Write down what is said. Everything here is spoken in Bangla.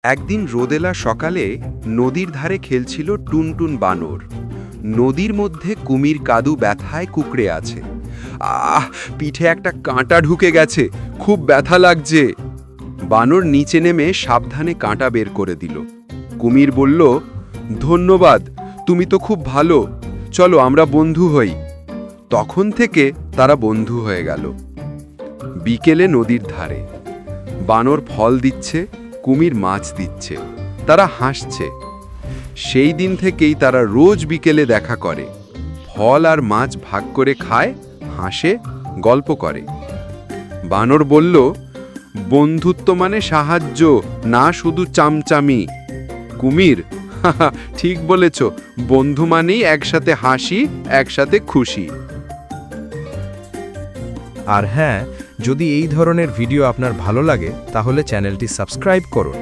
একদিন রোদেলা সকালে নদীর ধারে খেলছিল টুনটুন বানর। নদীর মধ্যে কুমির কাদু ব্যথায় কুঁকড়ে আছে। পিঠে একটা কাঁটা ঢুকে গেছে, খুব ব্যথা লাগছে। বানর নিচে নেমে সাবধানে কাঁটা বের করে দিল। কুমির বলল, ধন্যবাদ, তুমি তো খুব ভালো, চলো আমরা বন্ধু হই। তখন থেকে তারা বন্ধু হয়ে গেল। বিকেলে নদীর ধারে বানর ফল দিচ্ছে, কুমির মাছ দিচ্ছে, তারা হাসছে। সেই দিন থেকেই তারা রোজ বিকেলে দেখা করে, ফল আর মাছ ভাগ করে খায়, হাসে, গল্প করে। বানর বলল, বন্ধুত্ব মানে সাহায্য, না শুধু চামচামি। কুমির, হাহা, ঠিক বলেছ, বন্ধু মানেই একসাথে হাসি, একসাথে খুশি। আর হ্যাঁ, যদি এই ধরনের ভিডিও আপনার ভালো লাগে তাহলে চ্যানেলটি সাবস্ক্রাইব করুন।